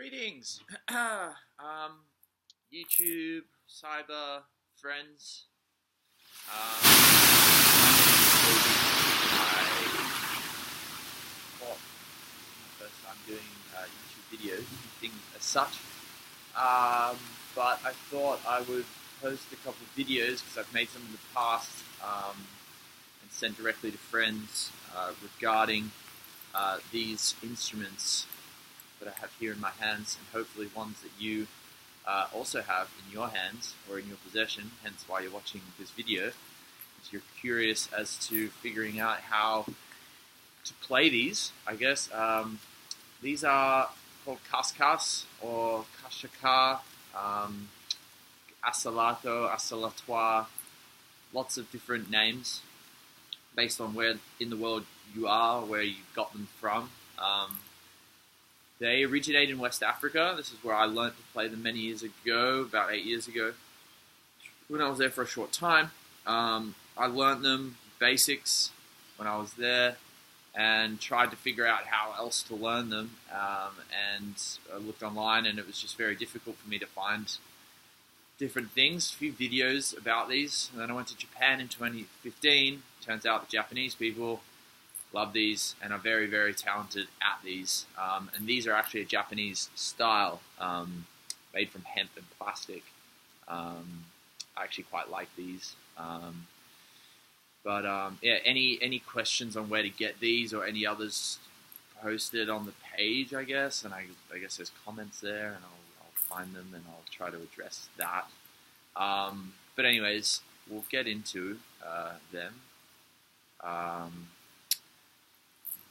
Greetings, YouTube, cyber friends. My name is Toby. I first time doing YouTube videos, things as such. But I thought I would post a couple of videos because I've made some in the past and sent directly to friends regarding these instruments that I have here in my hands, and hopefully ones that you also have in your hands or in your possession, hence why you're watching this video, because you're curious as to figuring out how to play these, I guess. These are called Kashaka or Kashaka, Asalato, Asalato, lots of different names based on where in the world you are, where you got them from. They originate in West Africa. This is where I learned to play them many years ago, about 8 years ago. When I was there for a short time, I learned them basics when I was there and tried to figure out how else to learn them. And I looked online, and it was just very difficult for me to find different things, a few videos about these. And then I went to Japan in 2015. Turns out the Japanese people love these and are very, very talented at these. And these are actually a Japanese style, made from hemp and plastic. I actually quite like these. Yeah, any questions on where to get these or any others posted on the page, I guess. And I guess there's comments there, and I'll find them and I'll try to address that. But anyways, we'll get into them.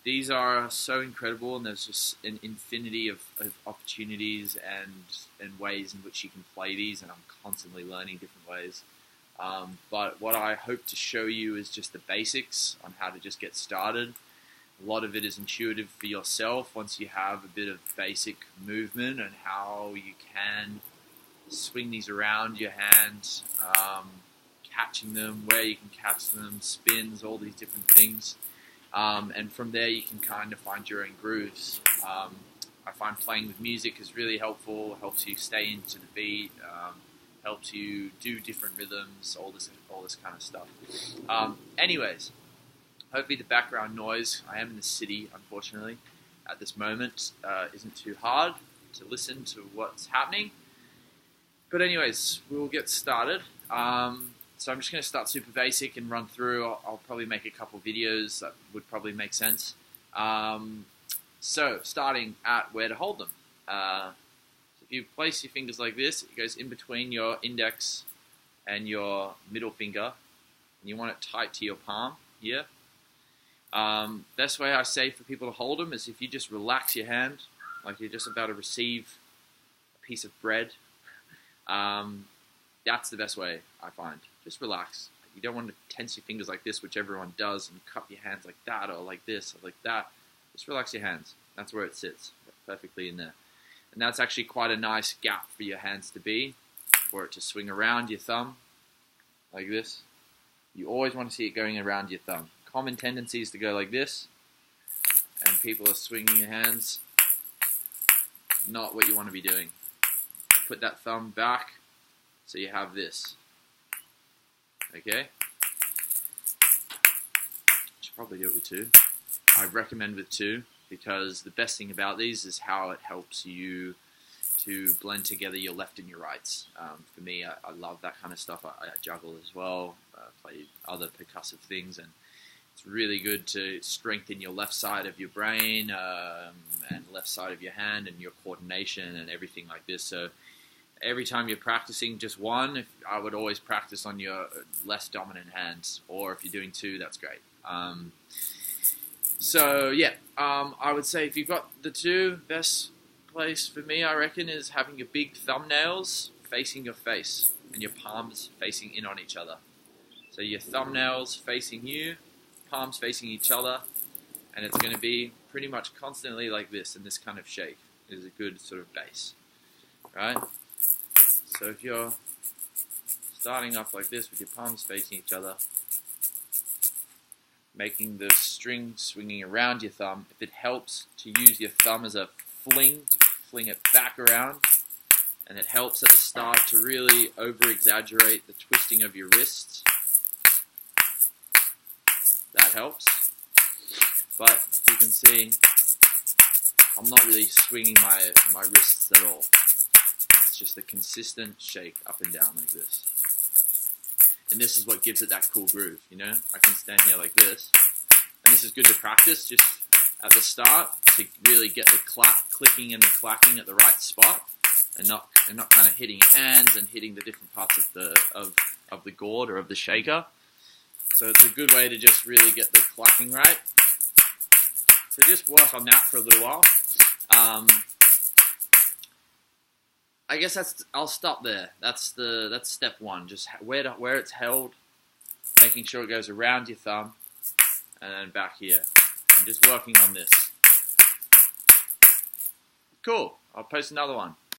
These are so incredible, and there's just an infinity of opportunities and ways in which you can play these, and I'm constantly learning different ways. But what I hope to show you is just the basics on how to just get started. A lot of it is intuitive for yourself once you have a bit of basic movement and how you can swing these around your hand, catching them, where you can catch them, spins, all these different things. And from there you can kind of find your own grooves. I find playing with music is really helpful, helps you stay into the beat, helps you do different rhythms, all this kind of stuff. Anyways, hopefully the background noise, I am in the city unfortunately at this moment, isn't too hard to listen to what's happening. But anyways, we'll get started. So I'm just going to start super basic and run through. I'll probably make a couple videos that would probably make sense. So starting at where to hold them. So if you place your fingers like this, it goes in between your index and your middle finger. And you want it tight to your palm here. Best way I say for people to hold them is if you just relax your hand, like you're just about to receive a piece of bread. That's the best way I find. Just relax. You don't want to tense your fingers like this, which everyone does, and cup your hands like that, or like this, or like that. Just relax your hands. That's where it sits, perfectly in there. And that's actually quite a nice gap for your hands to be, for it to swing around your thumb, like this. You always want to see it going around your thumb. Common tendency is to go like this, and people are swinging your hands. Not what you want to be doing. Put that thumb back, so you have this. Okay? Should probably do it with two. I recommend with two, because the best thing about these is how it helps you to blend together your left and your rights. For me, I love that kind of stuff. I juggle as well, play other percussive things, and it's really good to strengthen your left side of your brain and left side of your hand and your coordination and everything like this. So every time you're practicing just one, I would always practice on your less dominant hands, or if you're doing two, that's great. I would say if you've got the two, best place for me, I reckon, is having your big thumbnails facing your face and your palms facing in on each other. So your thumbnails facing you, palms facing each other, and it's going to be pretty much constantly like this in this kind of shape. It is a good sort of base, right? So if you're starting off like this with your palms facing each other, making the string swinging around your thumb, if it helps to use your thumb as a fling to fling it back around. And it helps at the start to really over-exaggerate the twisting of your wrists. That helps. But you can see, I'm not really swinging my wrists at all. It's just a consistent shake up and down like this. And this is what gives it that cool groove, you know? I can stand here like this. And this is good to practice just at the start to really get the clicking and the clacking at the right spot. And not kind of hitting hands and hitting the different parts of the gourd or of the shaker. So it's a good way to just really get the clacking right. So just work on that for a little while. I guess I'll stop there. That's step one. Just where it's held, making sure it goes around your thumb, and then back here, and just working on this. Cool. I'll post another one.